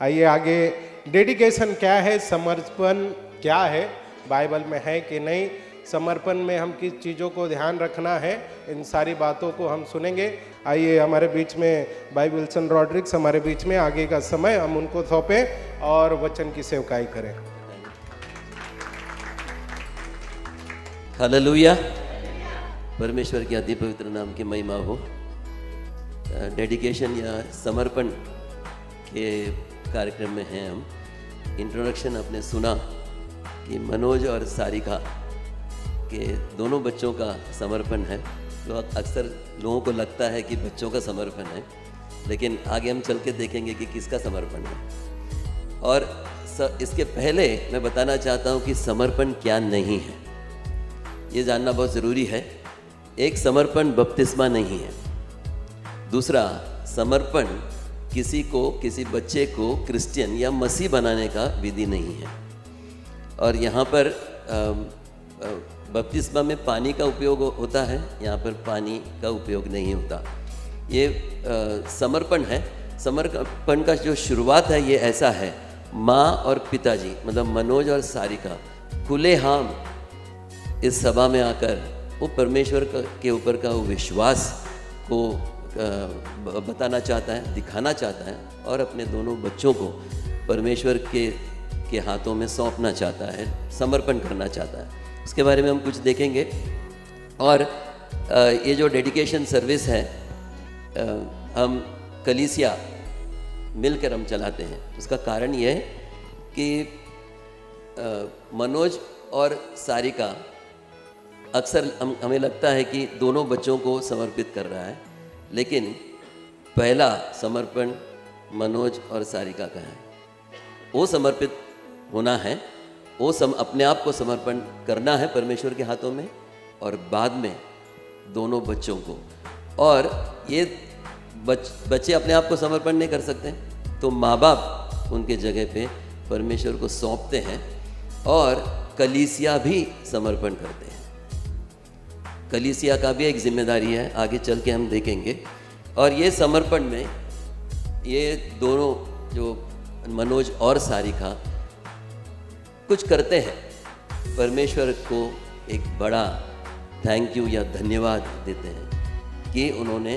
आइए आगे, डेडिकेशन क्या है, समर्पण क्या है, बाइबल में है कि नहीं, समर्पण में हम किस चीज़ों को ध्यान रखना है, इन सारी बातों को हम सुनेंगे। आइए हमारे बीच में भाई विल्सन रॉड्रिक्स हमारे बीच में, आगे का समय हम उनको सौंपें और वचन की सेवकाई करें। हालेलुया, परमेश्वर के अति पवित्र नाम की महिमा हो। डेडिकेशन या समर्पण के कार्यक्रम में हैं हम। इंट्रोडक्शन आपने सुना कि मनोज और सारिका के दोनों बच्चों का समर्पण है। तो अक्सर लोगों को लगता है कि बच्चों का समर्पण है, लेकिन आगे हम चल के देखेंगे कि किसका समर्पण है। और इसके पहले मैं बताना चाहता हूँ कि समर्पण क्या नहीं है, ये जानना बहुत ज़रूरी है। एक, समर्पण बपतिस्मा नहीं है। दूसरा, समर्पण किसी बच्चे को क्रिश्चियन या मसीह बनाने का विधि नहीं है। और यहाँ पर बपतिस्मा में पानी का उपयोग होता है, यहाँ पर पानी का उपयोग नहीं होता। ये समर्पण है। समर्पण का जो शुरुआत है ये ऐसा है, माँ और पिताजी मतलब मनोज और सारिका खुलेआम इस सभा में आकर वो परमेश्वर के ऊपर का वो विश्वास को बताना चाहता है, दिखाना चाहता है और अपने दोनों बच्चों को परमेश्वर के हाथों में सौंपना चाहता है, समर्पण करना चाहता है। उसके बारे में हम कुछ देखेंगे। और ये जो डेडिकेशन सर्विस है हम कलीसिया मिलकर हम चलाते हैं। उसका कारण ये है कि मनोज और सारिका अक्सर हमें लगता है कि दोनों बच्चों को समर्पित कर रहा है, लेकिन पहला समर्पण मनोज और सारिका का है। वो समर्पित होना है, वो अपने आप को समर्पण करना है परमेश्वर के हाथों में, और बाद में दोनों बच्चों को। और ये बच्चे अपने आप को समर्पण नहीं कर सकते, तो माँ बाप उनके जगह पे परमेश्वर को सौंपते हैं और कलीसिया भी समर्पण करते हैं। कलीसिया का भी एक जिम्मेदारी है, आगे चल के हम देखेंगे। और ये समर्पण में ये दोनों जो मनोज और सारिका कुछ करते हैं, परमेश्वर को एक बड़ा थैंक यू या धन्यवाद देते हैं कि उन्होंने,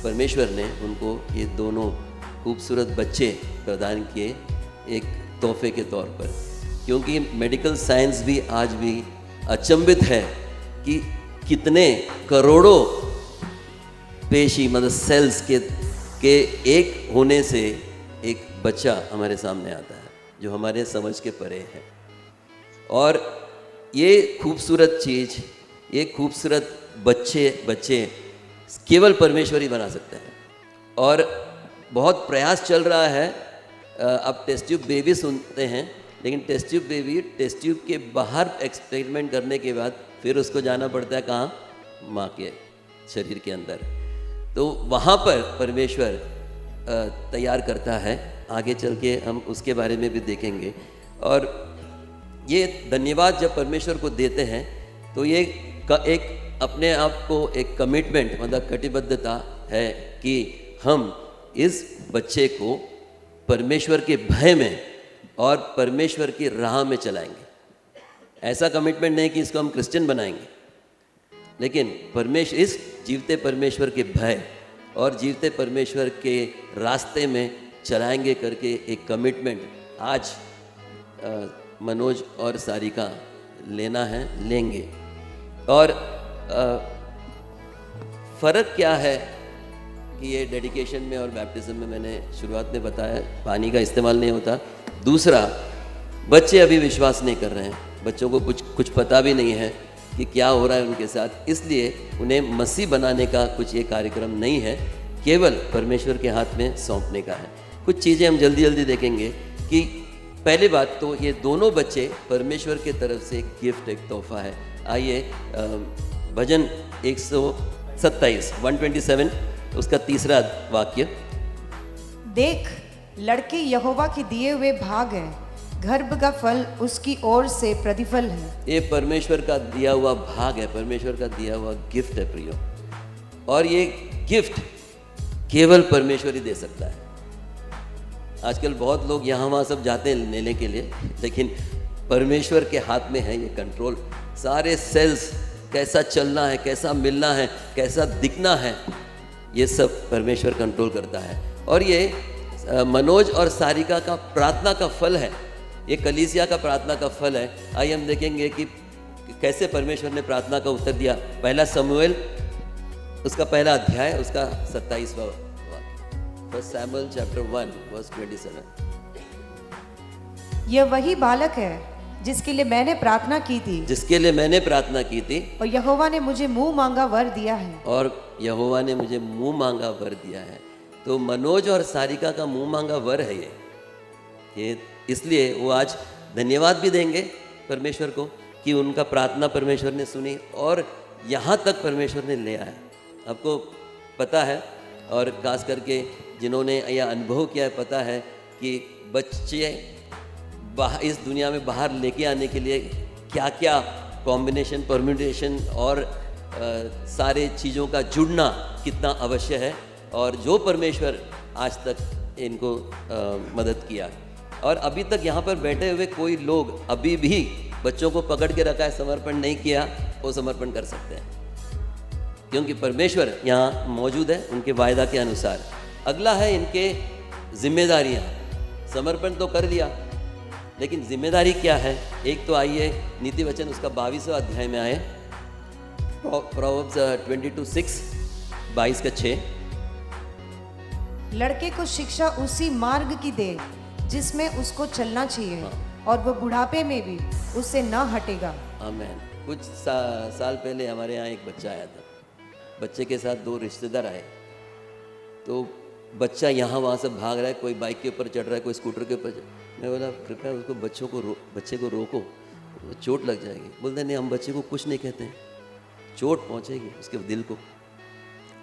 परमेश्वर ने उनको ये दोनों खूबसूरत बच्चे प्रदान किए एक तोहफे के तौर पर। क्योंकि मेडिकल साइंस भी आज भी अचंभित है कि कितने करोड़ों पेशी मतलब सेल्स के एक होने से एक बच्चा हमारे सामने आता है जो हमारे समझ के परे है। और ये खूबसूरत चीज़, ये खूबसूरत बच्चे केवल परमेश्वर ही बना सकते हैं। और बहुत प्रयास चल रहा है। अब टेस्ट ट्यूब बेबी सुनते हैं, लेकिन test tube baby test tube के बाहर एक्सपेरिमेंट करने के बाद फिर उसको जाना पड़ता है कहाँ? माँ के शरीर के अंदर। तो वहाँ पर परमेश्वर तैयार करता है। आगे चल के हम उसके बारे में भी देखेंगे। और ये धन्यवाद जब परमेश्वर को देते हैं तो ये एक अपने आप को एक कमिटमेंट मतलब कटिबद्धता है कि हम इस बच्चे को परमेश्वर के भय में और परमेश्वर की राह में चलाएंगे। ऐसा कमिटमेंट नहीं कि इसको हम क्रिश्चियन बनाएंगे, लेकिन इस जीवते परमेश्वर के भय और जीवते परमेश्वर के रास्ते में चलाएंगे करके एक कमिटमेंट आज मनोज और सारिका लेना है, लेंगे। और फ़र्क क्या है कि ये डेडिकेशन में और बैप्टिज्म में मैंने शुरुआत में बताया पानी का इस्तेमाल नहीं होता। दूसरा, बच्चे अभी विश्वास नहीं कर रहे हैं, बच्चों को कुछ पता भी नहीं है कि क्या हो रहा है उनके साथ, इसलिए उन्हें मसीह बनाने का कुछ ये कार्यक्रम नहीं है, केवल परमेश्वर के हाथ में सौंपने का है। कुछ चीज़ें हम जल्दी जल्दी देखेंगे कि पहली बात तो ये दोनों बच्चे परमेश्वर की तरफ से एक गिफ्ट, एक तोहफा है। आइए भजन 127 127 उसका तीसरा वाक्य। देख, लड़के यहोवा के दिए हुए भाग हैं, गर्भ का फल उसकी ओर से प्रतिफल है। ये परमेश्वर का दिया हुआ भाग है, परमेश्वर का दिया हुआ गिफ्ट है प्रियो। और ये गिफ्ट केवल परमेश्वर ही दे सकता है। आजकल बहुत लोग यहाँ वहाँ सब जाते हैं लेने के लिए, लेकिन परमेश्वर के हाथ में है ये कंट्रोल। सारे सेल्स कैसा चलना है, कैसा मिलना है, कैसा दिखना है, ये सब परमेश्वर कंट्रोल करता है। और ये मनोज और सारिका का प्रार्थना का फल है, ये कलीसिया का प्रार्थना का फल है। आइए हम देखेंगे कि कैसे परमेश्वर ने प्रार्थना का उत्तर दिया। पहला समूएल उसका पहला अध्याय उसका 27वां वाक्य, फर्स्ट सैमुएल चैप्टर 1 वर्स 27। यह वही बालक है जिसके लिए मैंने प्रार्थना की थी, जिसके लिए मैंने प्रार्थना की थी, और यहोवा ने मुझे मुंह मांगा वर दिया है। और यहोवा ने मुझे मुंह मांगा वर दिया है। तो मनोज और सारिका का मुंह मांगा वर है ये इसलिए वो आज धन्यवाद भी देंगे परमेश्वर को कि उनका प्रार्थना परमेश्वर ने सुनी और यहाँ तक परमेश्वर ने ले आया। आपको पता है, और खास करके जिन्होंने यह अनुभव किया है, पता है कि बच्चे इस दुनिया में बाहर लेके आने के लिए क्या क्या कॉम्बिनेशन, परम्यूटेशन और सारे चीज़ों का जुड़ना कितना अवश्य है, और जो परमेश्वर आज तक इनको मदद किया। और अभी तक यहाँ पर बैठे हुए कोई लोग अभी भी बच्चों को पकड़ के रखा है, समर्पण नहीं किया, वो समर्पण कर सकते हैं, क्योंकि परमेश्वर यहाँ मौजूद है उनके वायदा के अनुसार। अगला है इनके जिम्मेदारियाँ। समर्पण तो कर लिया, लेकिन जिम्मेदारी क्या है? एक तो आइए नीति वचन उसका 22वां अध्याय में आए, प्रोवर्ब्स 22:6, 22 का 6। लड़के को शिक्षा उसी मार्ग की दे जिसमें उसको चलना चाहिए, और वह बुढ़ापे में भी उससे न हटेगा। आमीन। कुछ साल पहले हमारे यहाँ एक बच्चा आया था, बच्चे के साथ 2 रिश्तेदार आए। तो बच्चा यहाँ वहाँ से भाग रहा है, कोई बाइक के ऊपर चढ़ रहा है, कोई स्कूटर के ऊपर। मैं बोला कृपया उसको बच्चे को रोको, चोट लग जाएगी। बोलते नहीं, हम बच्चे को कुछ नहीं कहते हैं, चोट पहुँचेगी उसके दिल को।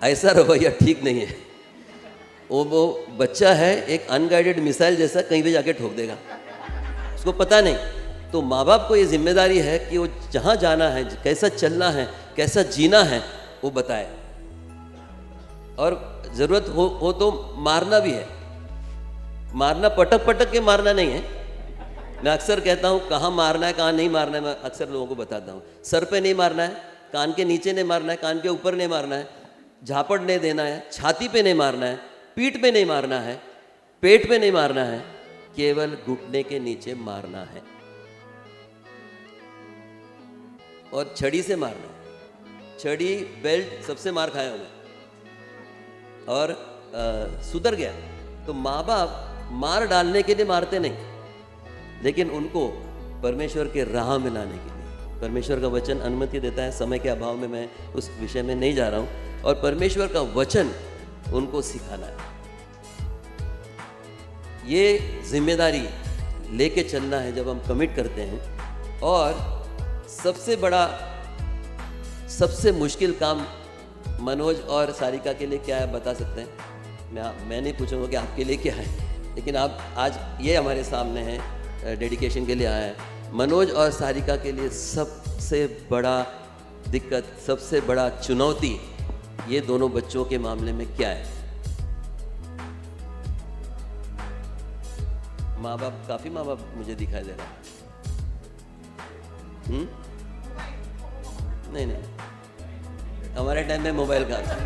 ऐसा रवैया ठीक नहीं है। वो बच्चा है एक अनगाइडेड मिसाइल जैसा, कहीं भी जाके ठोक देगा, उसको पता नहीं। तो माँ बाप को ये जिम्मेदारी है कि वो जहाँ जाना है, कैसा चलना है, कैसा जीना है, वो बताए। और ज़रूरत हो तो मारना भी है। मारना पटक पटक के मारना नहीं है। मैं अक्सर कहता हूँ कहाँ मारना है, कहाँ नहीं मारना है, मैं अक्सर लोगों को बताता हूँ। सर पे नहीं मारना है, कान के नीचे नहीं मारना है, कान के ऊपर नहीं मारना है, झापड़ नहीं देना है, छाती पे नहीं मारना है, पीठ पे नहीं मारना है, पेट पे नहीं मारना है, केवल घुटने के नीचे मारना है, और छड़ी से मारना है। छड़ी, बेल्ट सबसे मार खाया हूं मैं, और सुधर गया। तो माँ बाप मार डालने के लिए मारते नहीं, लेकिन उनको परमेश्वर के राह में लाने के लिए। परमेश्वर का वचन अनुमति देता है, समय के अभाव में मैं उस विषय में नहीं जा रहा हूँ। और परमेश्वर का वचन उनको सिखाना है। ये जिम्मेदारी लेके चलना है जब हम कमिट करते हैं। और सबसे बड़ा, सबसे मुश्किल काम मनोज और सारिका के लिए क्या है बता सकते हैं? मैं नहीं पूछूंगा कि आपके लिए क्या है, लेकिन आप आज ये हमारे सामने है, डेडिकेशन के लिए आया है। मनोज और सारिका के लिए सबसे बड़ा दिक्कत, सबसे बड़ा चुनौती ये दोनों बच्चों के मामले में क्या है? माँ बाप, काफ़ी माँ बाप मुझे दिखाई दे रहा है। नहीं, हमारे टाइम में मोबाइल कहाँ था?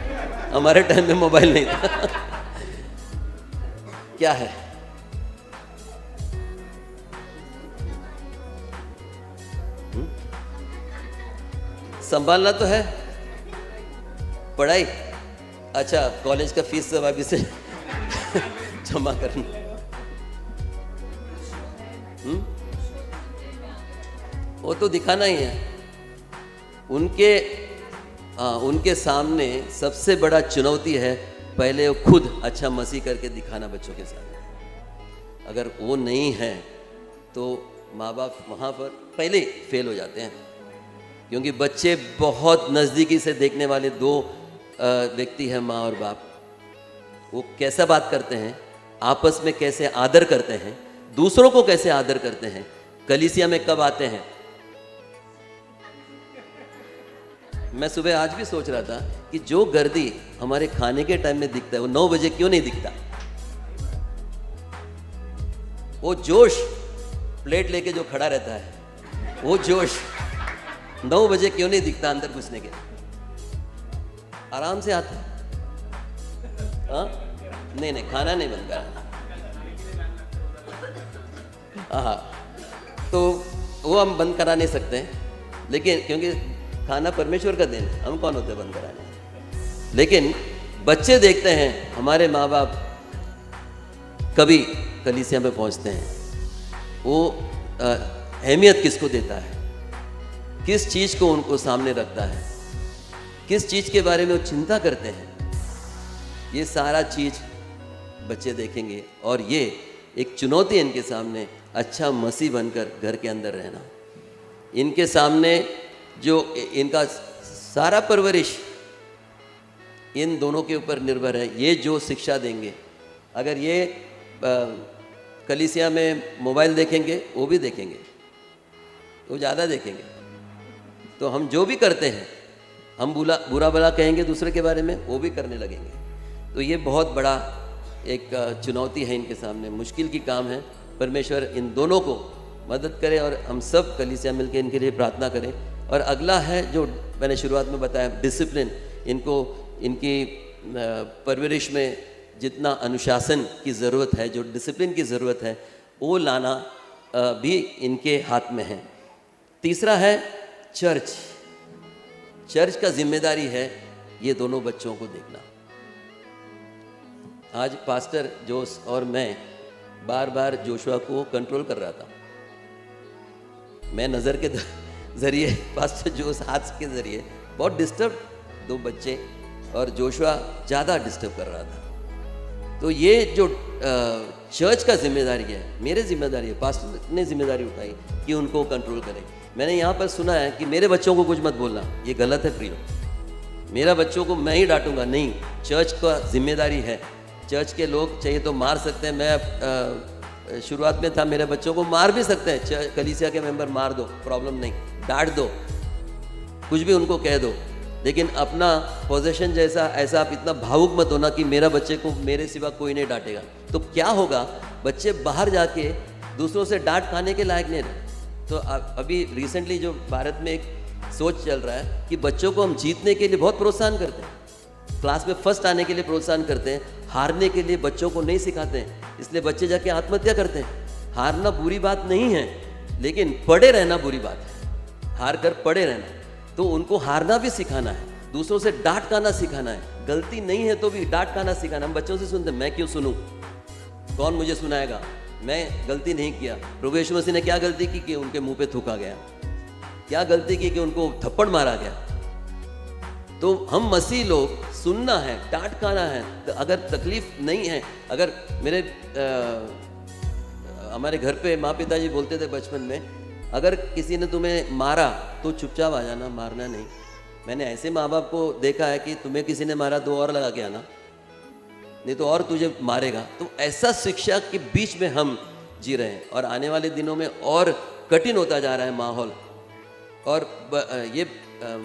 हमारे टाइम में मोबाइल नहीं था। क्या है? संभालना तो है, पढ़ाई, अच्छा कॉलेज का फीस सब अभी से जमा करना। वो तो दिखाना ही है। उनके सामने सबसे बड़ा चुनौती है पहले वो खुद अच्छा मसीह करके दिखाना बच्चों के सामने। अगर वो नहीं है तो माँ बाप वहाँ पर पहले फेल हो जाते हैं, क्योंकि बच्चे बहुत नज़दीकी से देखने वाले 2 व्यक्ति हैं, माँ और बाप। वो कैसा बात करते हैं, आपस में कैसे आदर करते हैं, दूसरों को कैसे आदर करते हैं, कलीसिया में कब आते हैं। मैं सुबह आज भी सोच रहा था कि जो गर्दी हमारे खाने के टाइम में दिखता है वो 9 बजे क्यों नहीं दिखता? वो जोश प्लेट लेके जो खड़ा रहता है, वो जोश 9 बजे क्यों नहीं दिखता अंदर घुसने के? आराम से आता है। हाँ, नहीं खाना नहीं बनता। हाँ, तो वो हम बंद करा नहीं सकते, लेकिन क्योंकि खाना परमेश्वर का देन है, हम कौन होते बंद कराने। लेकिन बच्चे देखते हैं हमारे माँ बाप कभी कलीसिया में पहुँचते हैं, वो अहमियत किसको देता है, किस चीज़ को उनको सामने रखता है, किस चीज़ के बारे में वो चिंता करते हैं, ये सारा चीज़ बच्चे देखेंगे। और ये एक चुनौती है इनके सामने, अच्छा मसीह बनकर घर के अंदर रहना। इनके सामने जो इनका सारा परवरिश इन दोनों के ऊपर निर्भर है। ये जो शिक्षा देंगे, अगर ये कलीसिया में मोबाइल देखेंगे, वो भी देखेंगे, वो ज़्यादा देखेंगे, तो हम जो भी करते हैं, हम बुरा भला कहेंगे दूसरे के बारे में, वो भी करने लगेंगे। तो ये बहुत बड़ा एक चुनौती है इनके सामने, मुश्किल की काम है। परमेश्वर इन दोनों को मदद करे और हम सब कलीसिया मिलकर इनके लिए प्रार्थना करें। और अगला है जो मैंने शुरुआत में बताया, डिसिप्लिन। इनको इनकी परवरिश में जितना अनुशासन की ज़रूरत है, जो डिसिप्लिन की ज़रूरत है, वो लाना भी इनके हाथ में है। तीसरा है चर्च। चर्च का जिम्मेदारी है ये दोनों बच्चों को देखना। आज पास्टर जोश और मैं बार बार जोशुआ को कंट्रोल कर रहा था। मैं नज़र के ज़रिए, पास्टर जोश हाथ के ज़रिए बहुत डिस्टर्ब, 2 बच्चे, और जोशुआ ज़्यादा डिस्टर्ब कर रहा था। तो ये जो चर्च का जिम्मेदारी है, मेरे जिम्मेदारी है, पास्टर ने जिम्मेदारी उठाई कि उनको कंट्रोल करें। मैंने यहाँ पर सुना है कि मेरे बच्चों को कुछ मत बोलना, ये गलत है प्रियो। मेरा बच्चों को मैं ही डांटूंगा, नहीं, चर्च का जिम्मेदारी है। चर्च के लोग चाहिए तो मार सकते हैं। मैं शुरुआत में था, मेरे बच्चों को मार भी सकते हैं, कलीसिया के मेंबर मार दो, प्रॉब्लम नहीं, डांट दो, कुछ भी उनको कह दो, लेकिन अपना पोजीशन जैसा ऐसा आप इतना भावुक मत होना कि मेरा बच्चे को मेरे सिवा कोई नहीं डांटेगा। तो क्या होगा, बच्चे बाहर जाके दूसरों से डांट खाने के लायक नहीं रहे। तो अभी रिसेंटली जो भारत में एक सोच चल रहा है कि बच्चों को हम जीतने के लिए बहुत प्रोत्साहन करते हैं, क्लास में फर्स्ट आने के लिए प्रोत्साहन करते हैं, हारने के लिए बच्चों को नहीं सिखाते हैं। इसलिए बच्चे जाके आत्महत्या करते हैं। हारना बुरी बात नहीं है, लेकिन पड़े रहना बुरी बात है। हार कर पड़े रहना, तो उनको हारना भी सिखाना है, दूसरों से डांट खाना सिखाना है। गलती नहीं है तो भी डांट खाना सिखाना। हम बच्चों से सुनते हैं, मैं क्यों सुनूं, कौन मुझे सुनाएगा, मैं गलती नहीं किया। प्रभु यीशु मसीह ने क्या गलती की कि उनके मुंह पे थूका गया, क्या गलती की कि उनको थप्पड़ मारा गया। तो हम मसीह लोग सुनना है, डांट खाना है। तो अगर तकलीफ नहीं है, अगर मेरे हमारे घर पे माँ पिताजी बोलते थे बचपन में, अगर किसी ने तुम्हें मारा तो चुपचाप आ जाना, मारना नहीं। मैंने ऐसे माँ बाप को देखा है कि तुम्हें किसी ने मारा 2 और लगा के आना, नहीं तो और तुझे मारेगा। तो ऐसा शिक्षा के बीच में हम जी रहे हैं, और आने वाले दिनों में और कठिन होता जा रहा है माहौल। और ये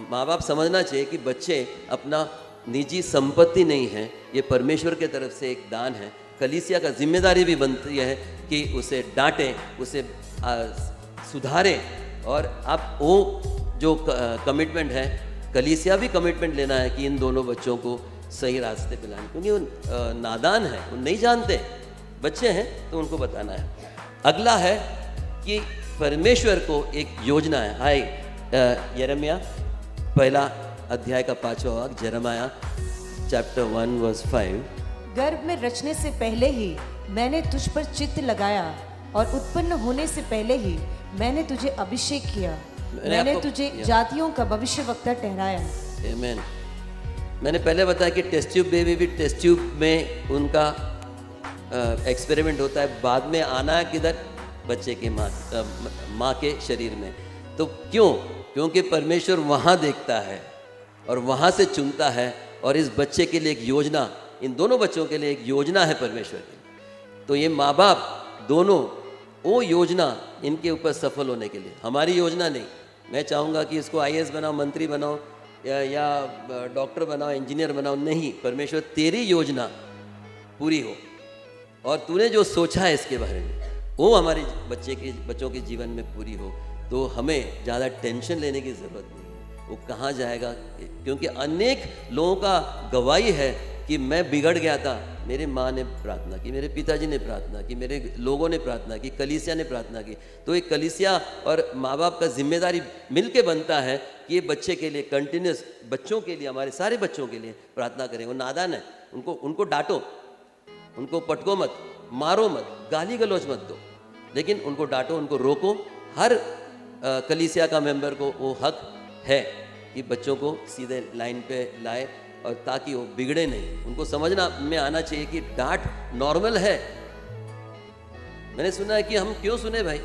माँ बाप समझना चाहिए कि बच्चे अपना निजी संपत्ति नहीं है, ये परमेश्वर के तरफ से एक दान है। कलीसिया का जिम्मेदारी भी बनती है कि उसे डांटें, उसे सुधारें। और आप वो जो कमिटमेंट है, कलीसिया भी कमिटमेंट लेना है कि इन दोनों बच्चों को सही रास्ते पे लाएं, क्योंकि वो नादान है, वो नहीं जानते, बच्चे हैं, तो उनको बताना है। अगला है कि परमेश्वर को एक योजना है। हाय यिर्मयाह पहला अध्याय का 5वां वाक्य, यिर्मयाह चैप्टर 1 वर्स 5। गर्भ में रचने से पहले ही मैंने तुझ पर चित्त लगाया, और उत्पन्न होने से पहले ही मैंने तुझे अभिषेक किया। मैंने तुझे जातियों का भविष्यवक्ता ठहराया। आमीन। मैंने पहले बताया कि टेस्ट ट्यूब बेबी भी टेस्ट ट्यूब में उनका एक्सपेरिमेंट होता है, बाद में आना है किधर, बच्चे के माँ के शरीर में। तो क्यों? क्योंकि परमेश्वर वहाँ देखता है और वहाँ से चुनता है, और इस बच्चे के लिए एक योजना, इन दोनों बच्चों के लिए एक योजना है परमेश्वर की। तो ये माँ बाप दोनों, वो योजना इनके ऊपर सफल होने के लिए, हमारी योजना नहीं। मैं चाहूँगा कि इसको IAS बनाओ, मंत्री बनाओ, या डॉक्टर बनाओ, इंजीनियर बनाओ, नहीं। परमेश्वर तेरी योजना पूरी हो, और तूने जो सोचा है इसके बारे में वो हमारे बच्चों के जीवन में पूरी हो, तो हमें ज़्यादा टेंशन लेने की ज़रूरत नहीं है। वो कहाँ जाएगा, क्योंकि अनेक लोगों का गवाही है कि मैं बिगड़ गया था, मेरे माँ ने प्रार्थना की, मेरे पिताजी ने प्रार्थना की, मेरे लोगों ने प्रार्थना की, कलीसिया ने प्रार्थना की। तो एक कलीसिया और माँ बाप का जिम्मेदारी मिलके बनता है कि ये बच्चे के लिए कंटिन्यूस, बच्चों के लिए, हमारे सारे बच्चों के लिए प्रार्थना करें। वो नादान है, उनको डांटो, उनको पटको मत, मारो मत, गाली गलौज मत दो, लेकिन उनको डांटो, उनको रोको। हर कलीसिया का मेंबर को वो हक है कि बच्चों को सीधे लाइन पे लाए, और ताकि वो बिगड़े नहीं। उनको समझना में आना चाहिए कि डांट नॉर्मल है। मैंने सुना है कि हम क्यों सुने भाई,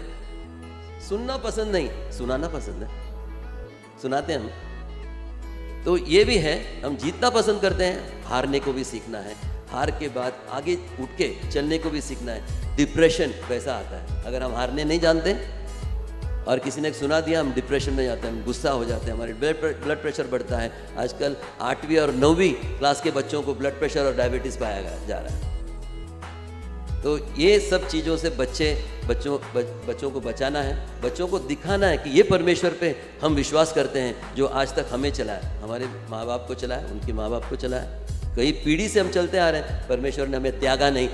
सुनना पसंद नहीं, सुनाना पसंद है, सुनाते हैं हम। तो ये भी है, हम जीतना पसंद करते हैं, हारने को भी सीखना है, हार के बाद आगे उठ के चलने को भी सीखना है। डिप्रेशन वैसा आता है, अगर हम हारने नहीं जानते और किसी ने सुना दिया, हम डिप्रेशन में जाते हैं, हम गुस्सा हो जाते हैं, हमारे ब्लड प्रेशर बढ़ता है। आजकल 8वीं और 9वीं क्लास के बच्चों को ब्लड प्रेशर और डायबिटीज़ पाया जा रहा है। तो ये सब चीज़ों से बच्चों को बचाना है, बच्चों को दिखाना है कि ये परमेश्वर पे हम विश्वास करते हैं, जो आज तक हमें चला है, हमारे माँ बाप को चला है, उनके माँ बाप को चला है, कई पीढ़ी से हम चलते आ रहे हैं। परमेश्वर ने हमें त्यागा नहीं,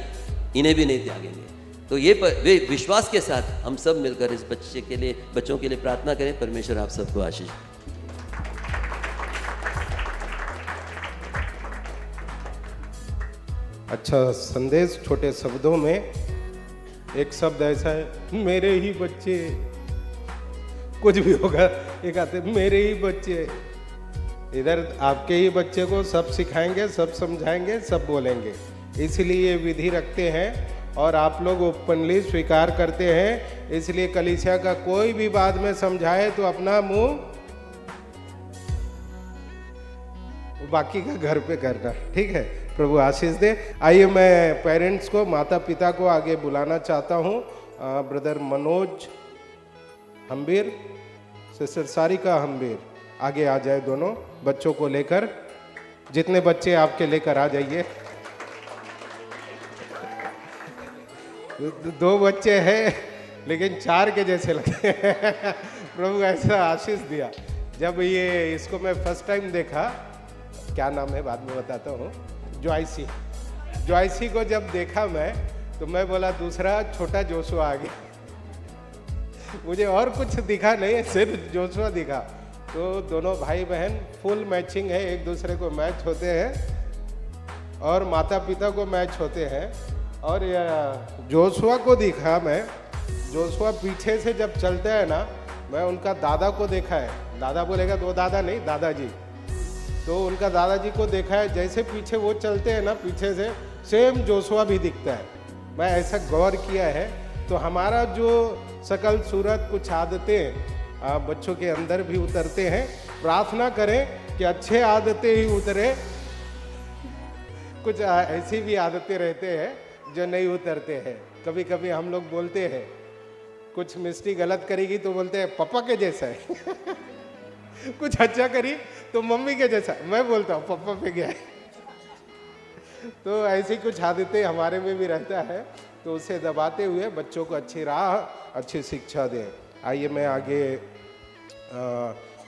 इन्हें भी नहीं त्यागेंगे। तो वे विश्वास के साथ हम सब मिलकर इस बच्चों के लिए प्रार्थना करें। परमेश्वर आप सबको आशीष। अच्छा संदेश छोटे शब्दों में। एक शब्द ऐसा है, मेरे ही बच्चे, कुछ भी होगा एक आते मेरे ही बच्चे। इधर आपके ही बच्चे को सब सिखाएंगे, सब समझाएंगे, सब बोलेंगे, इसलिए ये विधि रखते हैं और आप लोग ओपनली स्वीकार करते हैं। इसलिए कलीसिया का कोई भी बाद में समझाए तो अपना मुंह बाकी का घर पे करना, ठीक है। प्रभु आशीष दे। आइए मैं पेरेंट्स को, माता पिता को आगे बुलाना चाहता हूँ। ब्रदर मनोज हम्बीर, सिस्टर सारिका हम्बीर आगे आ जाए, दोनों बच्चों को लेकर। जितने बच्चे आपके लेकर आ जाइए। 2 बच्चे हैं लेकिन 4 के जैसे लगते हैं। प्रभु ऐसा आशीष दिया। जब ये इसको मैं फर्स्ट टाइम देखा, क्या नाम है बाद में बताता हूँ, जॉयसी को जब देखा मैं, तो मैं बोला दूसरा छोटा जोशुआ आ गया। मुझे और कुछ दिखा नहीं, सिर्फ जोशुआ दिखा। तो दोनों भाई बहन फुल मैचिंग है, एक दूसरे को मैच होते हैं और माता पिता को मैच होते हैं। और जोशुआ को दिखा मैं, जोशुआ पीछे से जब चलते हैं ना, मैं उनका दादा को देखा है। दादा बोलेगा तो दादा नहीं, दादाजी। तो उनका दादाजी को देखा है, जैसे पीछे वो चलते हैं ना, पीछे से सेम जोशुआ भी दिखता है। मैं ऐसा गौर किया है। तो हमारा जो शकल सूरत, कुछ आदतें बच्चों के अंदर भी उतरते हैं। प्रार्थना करें कि अच्छे आदतें ही उतरे, कुछ ऐसी भी आदतें रहते हैं जो नहीं उतरते हैं। कभी कभी हम लोग बोलते हैं, कुछ मिस्टी गलत करेगी तो बोलते हैं पापा के जैसा है। कुछ अच्छा करी तो मम्मी के जैसा, मैं बोलता हूँ पापा पे गया है। तो ऐसी कुछ आदतें हमारे में भी रहता है। तो उसे दबाते हुए बच्चों को अच्छी राह, अच्छी शिक्षा दें। आइए मैं आगे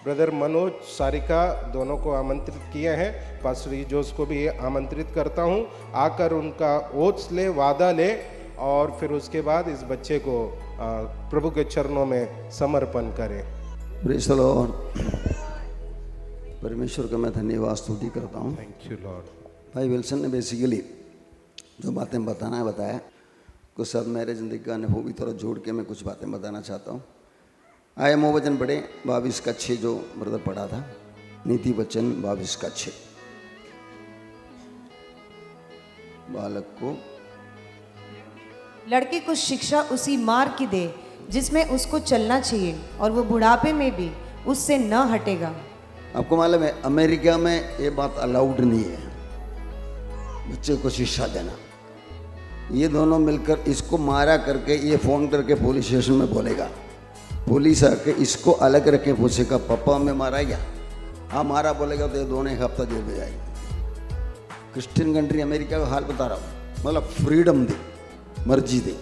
ब्रदर मनोज, सारिका दोनों को आमंत्रित किए हैं। पास्टर जोस को भी आमंत्रित करता हूं, आकर उनका ओट्स ले, वादा ले, और फिर उसके बाद इस बच्चे को प्रभु के चरणों में समर्पण करें। Praise the Lord. परमेश्वर का मैं धन्यवाद स्तुति करता हूं। Thank you Lord. भाई विल्सन ने बेसिकली जो बातें बताना है बताया। कुछ सब मेरे ज़िंदगी का अनुभव भी थोड़ा जोड़ के मैं कुछ बातें बताना चाहता हूँ। आए मो वचन पढ़े 22:6 जो ब्रदर पढ़ा था, नीति वचन 22:6। बालक को, लड़के को शिक्षा उसी मार्ग की दे जिसमें उसको चलना चाहिए, और वो बुढ़ापे में भी उससे न हटेगा। आपको मालूम है अमेरिका में ये बात अलाउड नहीं है, बच्चे को शिक्षा देना। ये दोनों मिलकर इसको मारा करके ये फ़ोन करके पुलिस स्टेशन में बोलेगा। पुलिस आके इसको अलग रखे पूछेगा पापा में मारा क्या? हाँ मारा बोलेगा तो ये दोनों 1 हफ्ता जेल में जाएगी। क्रिश्चियन कंट्री अमेरिका का हाल बता रहा हूँ। मतलब फ्रीडम दे, मर्जी दे।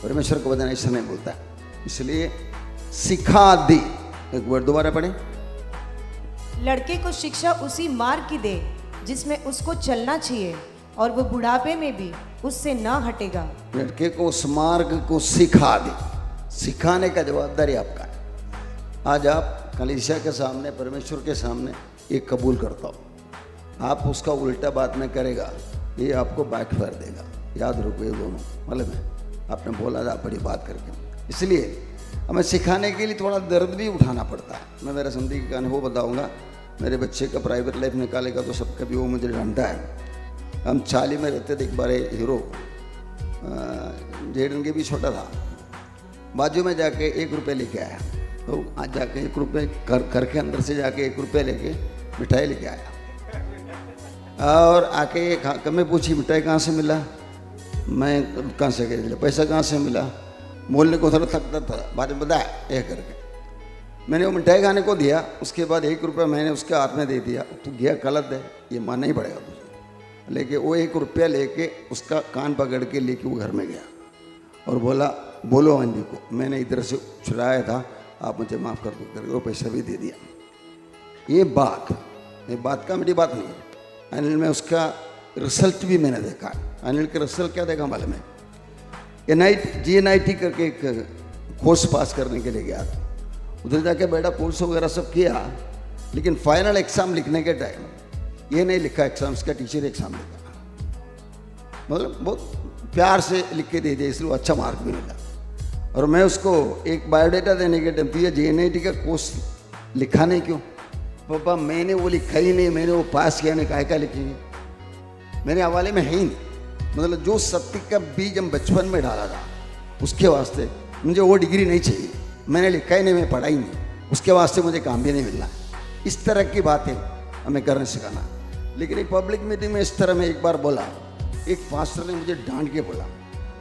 परमेश्वर का वचन ऐसा नहीं बोलता, इसलिए सिखा दी। एक वर्ड दोबारा पढ़े। लड़के को शिक्षा उसी मार्ग की दे जिसमें उसको चलना चाहिए, और वो बुढ़ापे में भी उससे न हटेगा। लड़के को उस मार्ग को सिखा दे। सिखाने का जवाबदारी आपका है। आज आप कलीसिया के सामने, परमेश्वर के सामने ये कबूल करता हो, आप उसका उल्टा बात में करेगा, ये आपको बैकफायर देगा। याद रखो ये दोनों, मतलब है आपने बोला था बड़ी बात करके। इसलिए हमें सिखाने के लिए थोड़ा दर्द भी उठाना पड़ता है। मैं मेरा जिंदगी का अनुभव बताऊंगा। मेरे बच्चे का प्राइवेट लाइफ निकालेगा तो सब कभी वो मुझे डांटा है। हम चाली में रहते थे, एक बार हीरो जेडन के भी छोटा था, बाजू में जाके 1 रुपये लेके आया। तो आज जाके 1 रुपये घर के अंदर से जाके 1 रुपये लेके मिठाई लेके आया, और आके मैं पूछी मिठाई कहाँ से मिला, मैं कहाँ से गया, पैसा कहाँ से मिला, बोलने को थोड़ा थकता था, बाद में बताया यह करके। मैंने वो मिठाई खाने को दिया, उसके बाद 1 रुपया मैंने उसके हाथ में दे दिया। तो गया गलत है, ये मानना ही पड़ेगा तुझे। लेके वो 1 रुपया लेके उसका कान पकड़ के लेके वो घर में गया और बोला, बोलो आंटी को मैंने इधर से चुराया था, आप मुझे माफ़ कर दो करके वो पैसा भी दे दिया। ये बात का मेरी बात नहीं है। अनिल में उसका रिजल्ट भी मैंने देखा। अनिल का रिजल्ट क्या देखा मालूम है? GNIT करके एक कोर्स पास करने के लिए गया था। उधर जाके बैठा, कोर्स वगैरह सब किया, लेकिन फाइनल एग्ज़ाम लिखने के टाइम ये नहीं लिखा एग्ज़ाम, इसका टीचर एग्ज़ाम लिखा, मतलब बहुत प्यार से लिख के दे दिया, इसलिए वो अच्छा मार्क भी मिला। और मैं उसको एक बायोडाटा देने के टाइम, तुझे GNIT का कोर्स लिखा नहीं क्यों? पापा मैंने वो लिखा ही नहीं, मैंने वो पास किया नहीं, काहे का लिखेंगे, मेरे हवाले में है ही नहीं। मतलब जो सत्य का बीज हम बचपन में डाला था, उसके वास्ते मुझे वो डिग्री नहीं चाहिए, मैंने लिखा ही नहीं, मैं पढ़ा ही नहीं, उसके वास्ते मुझे काम भी नहीं मिलना। इस तरह की बातें हमें करने सिखाना। लेकिन एक पब्लिक मीटिंग में इस तरह मैं एक बार बोला, एक पास्टर ने मुझे डांट के बोला,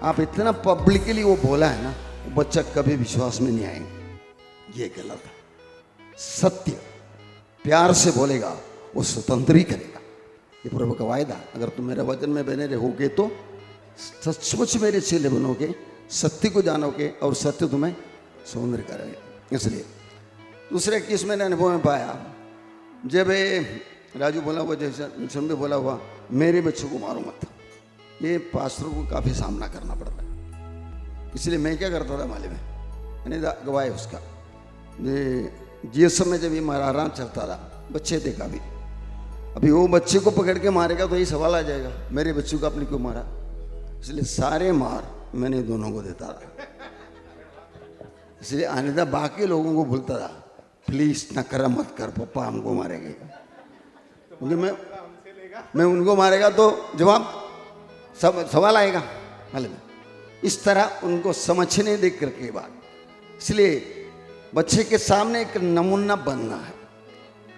आप इतना पब्लिकली वो बोला है ना, वो बच्चा कभी विश्वास में नहीं आएंगे। ये गलत है। सत्य प्यार से बोलेगा, वो स्वतंत्र ही करेगा। ये प्रभु का वायदा। अगर तुम मेरे वचन में बने रहोगे तो सचमुच मेरे चेले बनोगे, सत्य को जानोगे और सत्य तुम्हें स्वतंत्र करेगा। इसलिए दूसरे केस मैंने अनुभव में पाया, जब राजू बोला हुआ, जैसे सुन भी बोला हुआ, मेरे बच्चों को मारो मत, ये पास्टरों को काफ़ी सामना करना पड़ता है। इसलिए मैं क्या करता था मालूम है, मैंने गवाए उसका GSM में जब ये मारहारा चलता था, बच्चे थे काफ़ी, अभी वो बच्चे को पकड़ के मारेगा तो ये सवाल आ जाएगा, मेरे बच्चों को आपने क्यों मारा? इसलिए सारे मार मैंने दोनों को देता था। इसलिए आनिदा बाकी लोगों को बोलता था, प्लीज ना कर, मत कर, पापा हमको मारेंगे, क्योंकि मैं उनको मारेगा तो जवाब सवाल आएगा। मालूम इस तरह उनको समझने दे करके बात। इसलिए बच्चे के सामने एक नमूना बनना है।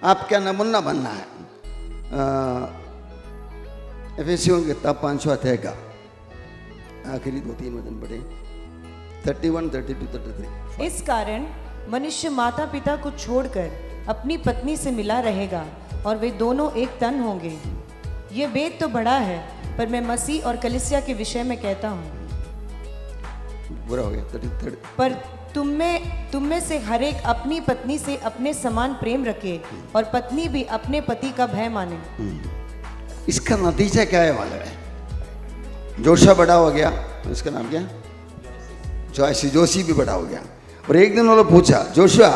आप क्या नमूना बनना है? एफेसियों की किताब 5वां अध्याय का आखिरी 2-3 वचन पढ़े, 31, 32, 33। इस कारण मनुष्य माता पिता को छोड़कर अपनी पत्नी से मिला रहेगा और वे दोनों एक तन होंगे। ये वेद तो बड़ा है, पर मैं मसीह और कलीसिया के विषय में कहता हूँ। बुरा हो गया 33। पर तुम में से हर एक अपनी पत्नी से अपने समान प्रेम रखे और पत्नी भी अपने पति का भय माने। इसका नतीजा क्या है मालूम है? जोशा बड़ा हो गया, इसका नाम क्या? जोशी भी बड़ा हो गया। और एक दिन उन्होंने पूछा, जोशा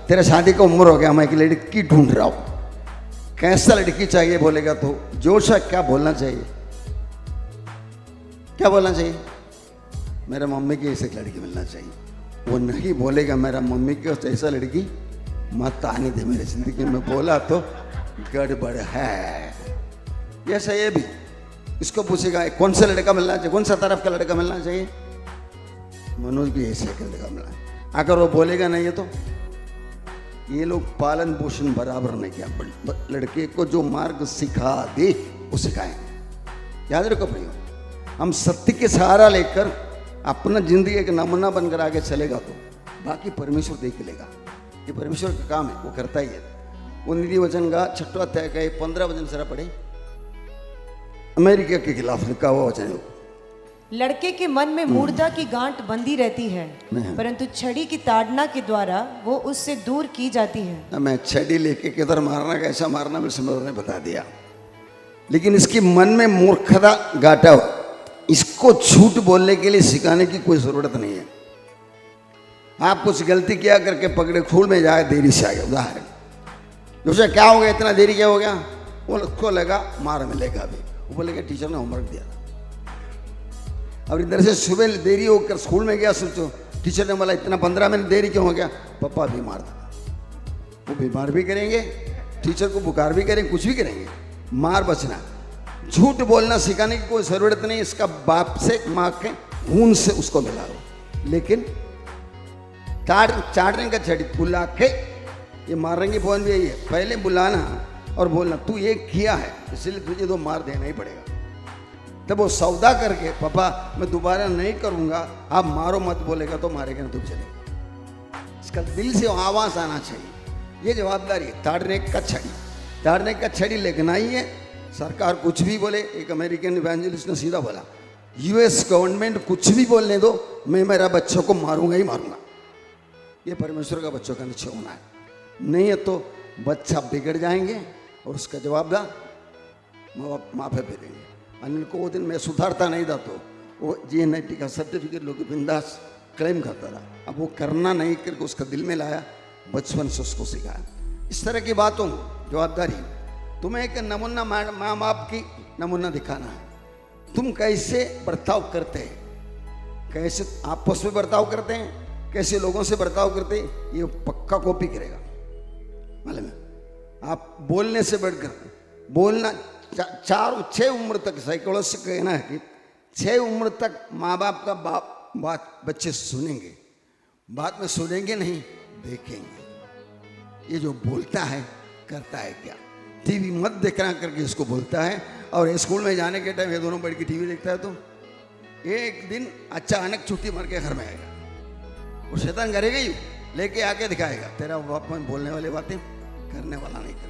तेरा शादी का उम्र हो गया, मैं एक लड़की ढूंढ रहा हूँ, कैसा लड़की चाहिए? बोलेगा तो जोशा क्या बोलना चाहिए? क्या बोलना चाहिए? मेरा मम्मी की ऐसी लड़की मिलना चाहिए। वो नहीं बोलेगा मेरा मम्मी की ऐसा लड़की मत आने दे मेरी जिंदगी में, बोला तो गड़बड़ है। ऐसा ये भी इसको पूछेगा कौन सा लड़का मिलना चाहिए, कौन सा तरफ का लड़का मिलना चाहिए? मनोज भी ऐसे लड़का मिलना। अगर वो बोलेगा नहीं है तो ये लोग पालन पोषण बराबर नहीं किया। लड़के को जो मार्ग सिखा दे वो सिखाएं। याद रखो भाइयों, हम सत्य के सहारा लेकर अपना जिंदगी एक नमूना बनकर आगे चलेगा तो बाकी परमेश्वर देख लेगा। ये परमेश्वर का काम है, वो करता ही है। वो नीति वचन का 6वां अध्याय का 15 वचन जरा पढ़े। अमेरिका के खिलाफ लिखा हुआ वचन है। लड़के के मन में मूढ़ता की गांठ बंधी रहती है, परंतु छड़ी की ताड़ना के द्वारा वो उससे दूर की जाती है। मैं छड़ी लेके किधर मारना, कैसा मारना मेरे समझ ने बता दिया, लेकिन इसकी मन में मूर्खता गाटा हो, इसको झूठ बोलने के लिए सिखाने की कोई जरूरत नहीं है। आप कुछ गलती किया करके पकड़े स्कूल में जाए, देरी से आ गया, उदाहरण दूसरा क्या हो गया, इतना देरी क्या हो गया, वो उसको लगा मार मिलेगा अभी, वो बोलेगा टीचर ने होमवर्क दिया था। और इधर से सुबह देरी होकर स्कूल में गया, सोचो टीचर ने बोला इतना 15 मिनट देरी क्यों हो गया, पापा बीमार था। वो बीमार भी करेंगे, टीचर को बुखार भी करेंगे, कुछ भी करेंगे, मार बचना। झूठ बोलना सिखाने की कोई ज़रूरत नहीं, इसका बाप से माँ के खून से उसको मिला हो। लेकिन चाटने का छड़ी बुला के, ये मारने की फोन भी यही है, पहले बुलाना और बोलना तू ये किया है इसलिए तुझे तो मार देना ही पड़ेगा। तब वो सौदा करके पापा मैं दोबारा नहीं करूँगा, आप मारो मत बोलेगा तो मारेगा ना, तुम चलेगा। इसका दिल से आवाज़ आना चाहिए, ये जवाबदारी है। ताड़ने का छड़ी लेना ही है। सरकार कुछ भी बोले, एक अमेरिकन इवेंजलिस्ट ने सीधा बोला यूएस गवर्नमेंट कुछ भी बोलने दो, मैं मेरा बच्चों को मारूंगा ही मारूंगा। ये परमेश्वर का बच्चों का निश्चय होना है, नहीं है तो बच्चा बिगड़ जाएंगे और उसका जवाबदार माँ बाप देंगे। अनिल को वो दिन मैं सुधारता नहीं था तो वो GNIT का सर्टिफिकेट लोग बिंदास क्लेम करता था, अब वो करना नहीं करके उसका दिल में लाया, बचपन से उसको सिखाया। इस तरह की बातों जवाबदारी तुम्हें एक नमूना माँ बाप की नमूना दिखाना है। तुम कैसे बर्ताव करते हैं, कैसे आपस में बर्ताव करते हैं, कैसे लोगों से बर्ताव करते हैं, ये पक्का कॉपी करेगा। मालूम है, आप बोलने से बढ़कर बोलना 4-6 उम्र तक साइकोलॉजी से कहना है कि 6 उम्र तक माँ बाप का बात बच्चे सुनेंगे, बाद में सुनेंगे नहीं देखेंगे। ये जो बोलता है करता है क्या, टीवी मत देखना करके इसको बोलता है। और स्कूल में जाने के टाइम ये दोनों बैठ के टीवी देखता है तो एक दिन अचानक छुट्टी मार के घर में आएगा, वो शैतान करेगा ही, लेके आके दिखाएगा तेरा बाप में बोलने वाली बातें करने वाला नहीं करने,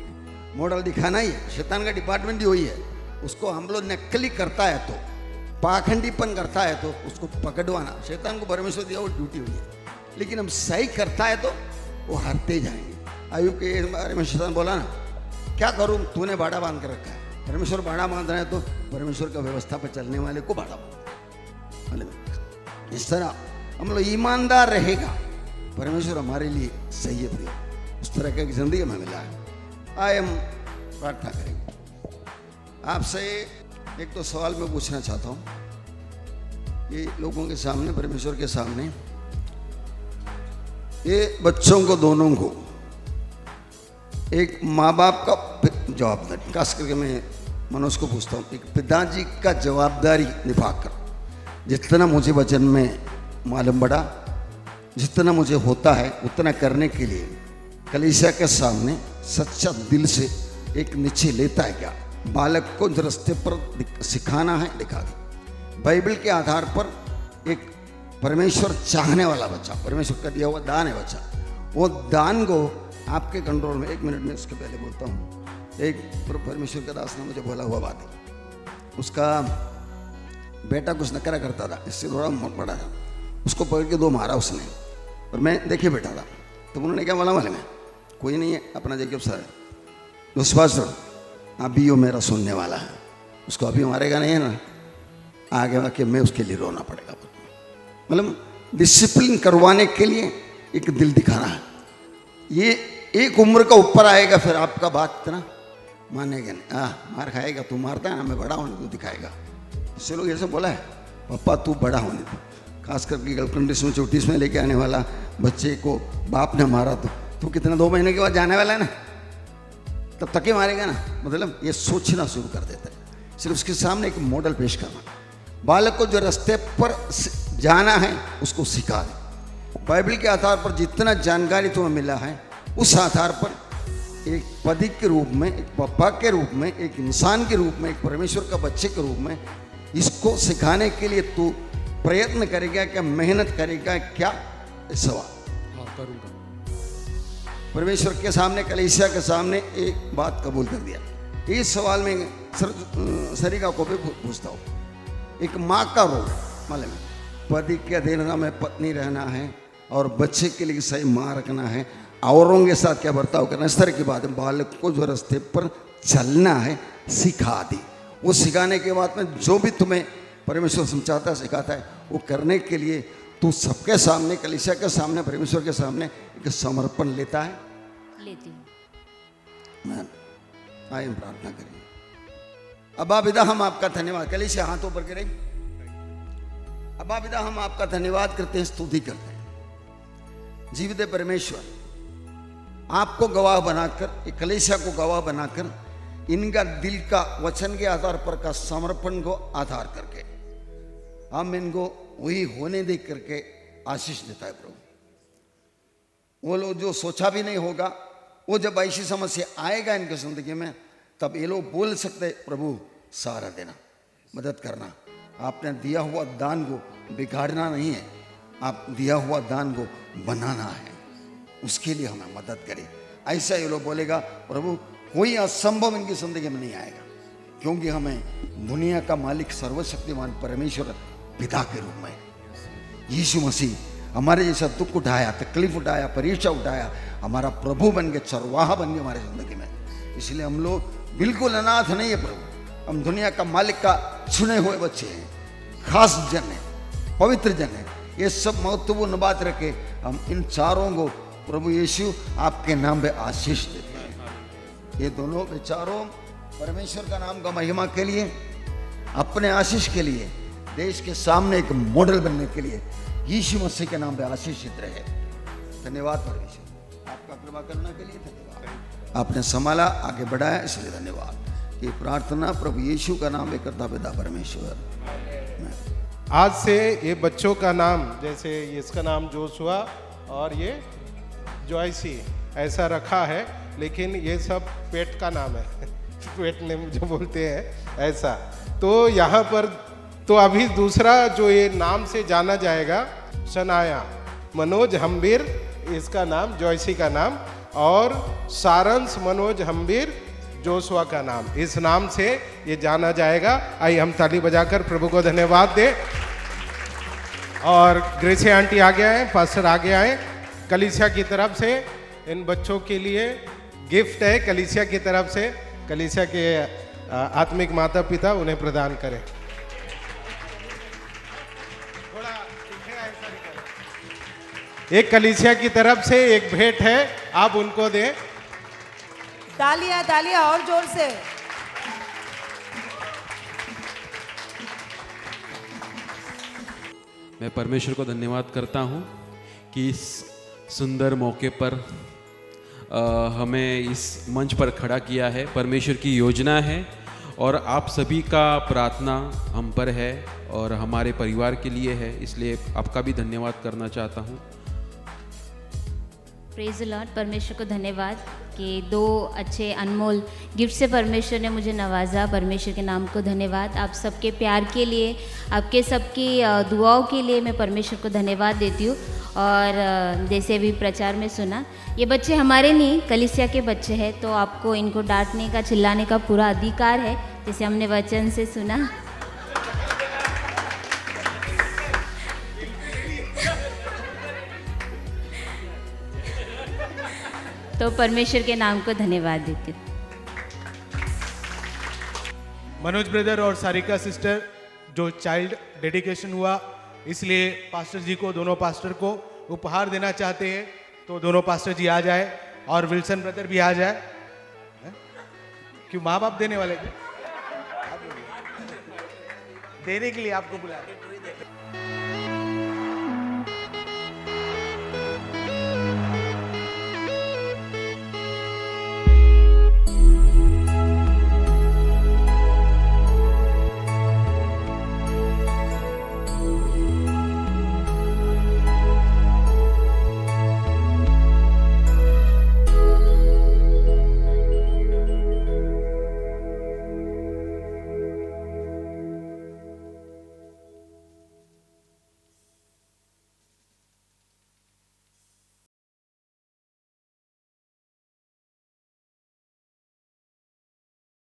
मॉडल दिखाना ही है। शैतान का डिपार्टमेंट ही वही है, उसको हम लोग नकली करता है तो, पाखंडीपन करता है तो उसको पकड़वाना, शैतान को परमेश्वर दिया वो ड्यूटी हुई है। लेकिन हम सही करता है तो वो हारते जाएंगे। आयु के बारे में शैतान बोला ना, क्या करूँ तूने भाड़ा बांध कर रखा है, परमेश्वर भाड़ा बांध रहा है तो परमेश्वर का व्यवस्था पर चलने वाले को भाड़ा बांध। इस तरह हम लोग ईमानदार रहेगा, परमेश्वर हमारे लिए सही है प्रिय, उस तरह की जिंदगी में मिला है। आए हम प्रार्थना करेंगे। आपसे एक तो सवाल मैं पूछना चाहता हूँ, ये लोगों के सामने, परमेश्वर के सामने, ये बच्चों को दोनों को एक माँ बाप का जवाबदारी, खास करके मैं मनोज को पूछता हूँ, एक पिताजी का जवाबदारी निभाकर, जितना मुझे वचन में मालूम पड़ा, जितना मुझे होता है उतना करने के लिए कलीसिया के सामने सच्चा दिल से एक निश्चय लेता है क्या, बालक को जो रास्ते पर सिखाना है दिखा दे। बाइबल के आधार पर एक परमेश्वर चाहने वाला बच्चा, परमेश्वर का दिया हुआ दान है बच्चा, वो दान को आपके कंट्रोल में। 1 मिनट में उसके पहले बोलता हूँ, एक परमेश्वर का दास ने मुझे बोला हुआ बात है, उसका बेटा कुछ नकरा करता था, इससे थोड़ा बड़ा था, उसको पकड़ के 2 मारा उसने, और मैं देखे बैठा था। तो उन्होंने क्या बोला मालूम है, कोई नहीं है अपना जैकब सर, विश्वास रहो अभी वो मेरा सुनने वाला है, उसको अभी मारेगा नहीं है ना, आगे आके मैं उसके लिए रोना पड़ेगा। मतलब डिसिप्लिन करवाने के लिए एक दिल दिखाना है। ये एक उम्र का ऊपर आएगा फिर आपका बात इतना मानेगा नहीं, मार खाएगा, तू मारता है ना, मैं बड़ा होने तो दिखाएगा। इससे लोग ऐसे बोला है, पापा तू बड़ा होने दो। खास करके गर्लफ्रेंड में 34 में लेके आने वाला बच्चे को बाप ने मारा तो तू कितना 2 महीने के बाद जाने वाला है ना, तब तक ही मारेगा ना। मतलब ये सोचना शुरू कर देता है। सिर्फ उसके सामने एक मॉडल पेश करना, बालक को जो रास्ते पर जाना है उसको सिखा दे। बाइबल के आधार पर जितना जानकारी तुम्हें मिला है, उस आधार पर एक पति के रूप में, एक पापा के रूप में, एक इंसान के रूप में, एक परमेश्वर का बच्चे के रूप में इसको सिखाने के लिए तू प्रयत्न करेगा क्या, मेहनत करेगा क्या? सवाल। हाँ करूँगा। परमेश्वर के सामने, कलीसिया के सामने एक बात कबूल कर दिया। इस सवाल में सरिका को भी पूछता हूँ, एक माँ का रोल मालूम है, पति के अधीन में पत्नी रहना है और बच्चे के लिए सही माँ रखना है, औरों के साथ क्या बर्ताव करना है, इस तरह की बात है। बालक को जो रास्ते पर चलना है सिखा दी। वो सिखाने के बाद में जो भी तुम्हें परमेश्वर समझाता है सिखाता है, वो करने के लिए तू सबके सामने, कलीसिया के सामने, परमेश्वर के सामने एक समर्पण लेता है। लेती हूँ। मैं आइए प्रार्थना करिए। अब्बा पिता हम आपका धन्यवाद, कलीसिया हाथ ऊपर करें। अब्बा पिता हम आपका धन्यवाद करते हैं, स्तुति करते हैं। जीवित परमेश्वर, आपको गवाह बनाकर, एक कलीसिया को गवाह बनाकर, इनका दिल का वचन के आधार पर का समर्पण को आधार करके हम इनको वही होने दे करके आशीष देता है प्रभु। वो लोग जो सोचा भी नहीं होगा, वो जब ऐसी समस्या आएगा इनकी जिंदगी में, तब ये लोग बोल सकते प्रभु सहारा देना, मदद करना। आपने दिया हुआ दान को बिगाड़ना नहीं है, आप दिया हुआ दान को बनाना है, उसके लिए हमें मदद करें। ऐसा ये लोग बोलेगा प्रभु कोई असंभव इनकी जिंदगी में नहीं आएगा, क्योंकि हमें दुनिया का मालिक सर्वशक्तिमान परमेश्वर पिता के रूप में यीशु मसीह हमारे जैसा दुख उठाया, तकलीफ उठाया, परीक्षा उठाया, हमारा प्रभु बन के, चरवाहा बन के हमारे जिंदगी में। इसलिए हम लोग बिल्कुल अनाथ नहीं है प्रभु, हम दुनिया का मालिक का चुने हुए बच्चे हैं, खास जन है, पवित्र जन है। ये सब महत्वपूर्ण बात रखे हम इन चारों को प्रभु यीशु आपके नाम पे आशीष देते हैं। ये दोनों विचारों परमेश्वर का नाम का महिमा के लिए, अपने आशीष के लिए, देश के सामने एक मॉडल बनने के लिए यीशु मसीह के नाम पे आशीषित रहे। धन्यवाद परमेश्वर, आपका कृपा करने के लिए धन्यवाद। आपने संभाला, आगे बढ़ाया, इसलिए धन्यवाद। ये प्रार्थना प्रभु यीशु का नाम में करता पिता परमेश्वर। आज से ये बच्चों का नाम, जैसे इसका नाम जोशुआ और ये जॉयसी ऐसा रखा है, लेकिन ये सब पेट का नाम है पेट नेम जो बोलते हैं ऐसा। तो यहाँ पर तो अभी दूसरा जो ये नाम से जाना जाएगा, शनाया मनोज हम्बीर इसका नाम, जॉयसी का नाम, और सारंश मनोज हम्बीर जोशुआ का नाम, इस नाम से ये जाना जाएगा। आइए हम ताली बजाकर प्रभु को धन्यवाद दें। और ग्रेसी आंटी आगे आए, पास्टर आगे आए। कलीसिया की तरफ से इन बच्चों के लिए गिफ्ट है, कलीसिया की तरफ से, कलीसिया के आत्मिक माता पिता उन्हें प्रदान करें। एक कलीसिया की तरफ से एक भेंट है, आप उनको दें। तालियां तालियां और जोर से। मैं परमेश्वर को धन्यवाद करता हूँ कि इस सुंदर मौके पर हमें इस मंच पर खड़ा किया है। परमेश्वर की योजना है और आप सभी का प्रार्थना हम पर है और हमारे परिवार के लिए है, इसलिए आपका भी धन्यवाद करना चाहता हूँ। Praise the Lord. परमेश्वर को धन्यवाद कि दो अच्छे अनमोल गिफ्ट से परमेश्वर ने मुझे नवाजा। परमेश्वर के नाम को धन्यवाद। आप सबके प्यार के लिए, आपके सबकी दुआओं के लिए मैं परमेश्वर को धन्यवाद देती हूँ। और जैसे अभी प्रचार में सुना, ये बच्चे हमारे नहीं, कलीसिया के बच्चे हैं, तो आपको इनको डांटने का, चिल्लाने का पूरा अधिकार है, जैसे हमने वचन से सुना। तो परमेश्वर के नाम को धन्यवाद देती हूँ। मनोज ब्रदर और सारिका सिस्टर जो चाइल्ड डेडिकेशन हुआ, इसलिए पास्टर जी को, दोनों पास्टर को उपहार देना चाहते हैं, तो दोनों पास्टर जी आ जाए और विल्सन ब्रदर भी आ जाए। क्यों माँ बाप देने वाले थे? देने के लिए आपको बुलाया।